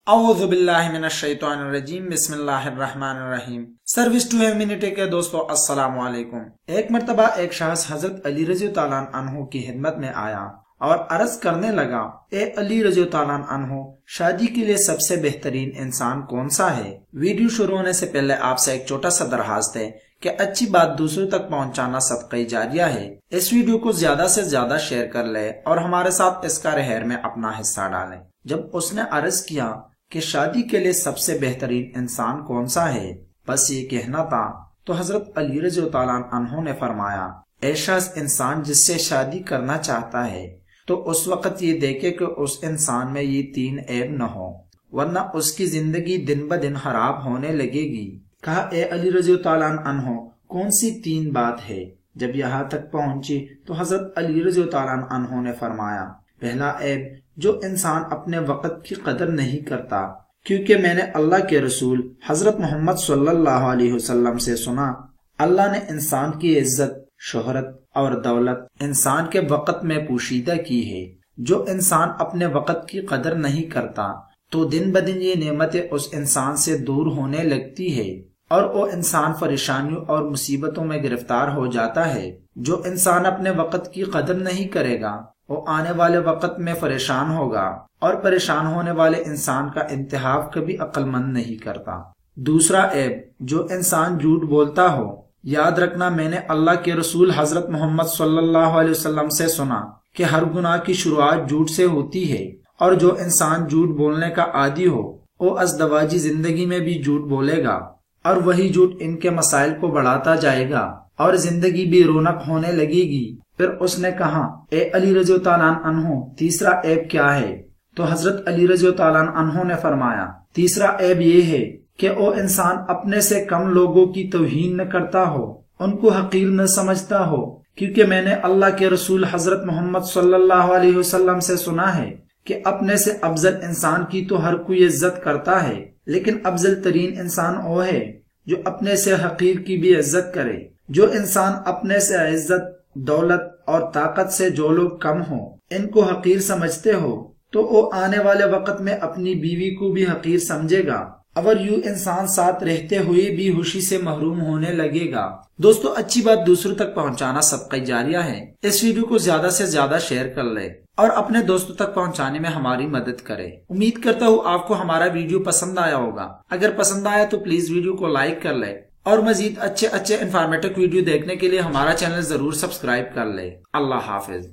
اعوذ باللہ من الشیطان الرجیم بسم اللہ الرحمن الرحیم۔ سروس ٹو ہیومینٹی کے دوستو السلام علیکم۔ ایک مرتبہ ایک شخص حضرت علی رضی اللہ عنہ کی خدمت میں آیا اور عرض کرنے لگا، اے علی رضی اللہ عنہ، شادی کے لیے سب سے بہترین انسان کون سا ہے؟ ویڈیو شروع ہونے سے پہلے آپ سے ایک چھوٹا سا درخواست ہے کہ اچھی بات دوسروں تک پہنچانا صدقہ جاریہ ہے۔ اس ویڈیو کو زیادہ سے زیادہ شیئر کر لے اور ہمارے ساتھ اس کا رہر میں اپنا حصہ ڈالیں۔ جب اس نے عرض کیا کہ شادی کے لیے سب سے بہترین انسان کون سا ہے، بس یہ کہنا تھا، تو حضرت علی رضی اللہ عنہ نے فرمایا، اے شخص انسان جس سے شادی کرنا چاہتا ہے تو اس وقت یہ دیکھے کہ اس انسان میں یہ تین عیب نہ ہو، ورنہ اس کی زندگی دن بدن خراب ہونے لگے گی۔ کہا، اے علی رضی اللہ عنہ، کون سی تین بات ہے؟ جب یہاں تک پہنچی تو حضرت علی رضی اللہ عنہ نے فرمایا، پہلا عیب، جو انسان اپنے وقت کی قدر نہیں کرتا، کیونکہ میں نے اللہ کے رسول حضرت محمد صلی اللہ علیہ وسلم سے سنا، اللہ نے انسان کی عزت، شہرت اور دولت انسان کے وقت میں پوشیدہ کی ہے۔ جو انسان اپنے وقت کی قدر نہیں کرتا تو دن بدن یہ نعمتیں اس انسان سے دور ہونے لگتی ہے اور وہ انسان پریشانیوں اور مصیبتوں میں گرفتار ہو جاتا ہے۔ جو انسان اپنے وقت کی قدر نہیں کرے گا وہ آنے والے وقت میں پریشان ہوگا، اور پریشان ہونے والے انسان کا انتخاب کبھی عقل مند نہیں کرتا۔ دوسرا عیب، جو انسان جھوٹ بولتا ہو۔ یاد رکھنا، میں نے اللہ کے رسول حضرت محمد صلی اللہ علیہ وسلم سے سنا کہ ہر گناہ کی شروعات جھوٹ سے ہوتی ہے، اور جو انسان جھوٹ بولنے کا عادی ہو وہ ازدواجی زندگی میں بھی جھوٹ بولے گا، اور وہی جھوٹ ان کے مسائل کو بڑھاتا جائے گا اور زندگی بھی رونق ہونے لگے گی۔ پھر اس نے کہا، اے علی رضی اللہ عنہ، تیسرا عیب کیا ہے؟ تو حضرت علی رضی اللہ عنہ نے فرمایا، تیسرا عیب یہ ہے کہ وہ انسان اپنے سے کم لوگوں کی توہین نہ کرتا ہو، ان کو حقیر نہ سمجھتا ہو، کیونکہ میں نے اللہ کے رسول حضرت محمد صلی اللہ علیہ وسلم سے سنا ہے کہ اپنے سے افضل انسان کی تو ہر کوئی عزت کرتا ہے، لیکن افضل ترین انسان وہ ہے جو اپنے سے حقیر کی بھی عزت کرے۔ جو انسان اپنے سے عزت، دولت اور طاقت سے جو لوگ کم ہوں ان کو حقیر سمجھتے ہو تو وہ آنے والے وقت میں اپنی بیوی کو بھی حقیر سمجھے گا، اور یوں انسان ساتھ رہتے ہوئے بھی خوشی سے محروم ہونے لگے گا۔ دوستو، اچھی بات دوسروں تک پہنچانا صدقہ جاریہ ہے۔ اس ویڈیو کو زیادہ سے زیادہ شیئر کر لے اور اپنے دوستوں تک پہنچانے میں ہماری مدد کرے۔ امید کرتا ہوں آپ کو ہمارا ویڈیو پسند آیا ہوگا۔ اگر پسند آیا تو پلیز ویڈیو کو لائک کر لے، اور مزید اچھے انفارمیٹو ویڈیو دیکھنے کے لیے ہمارا چینل ضرور سبسکرائب کر لے۔ اللہ حافظ۔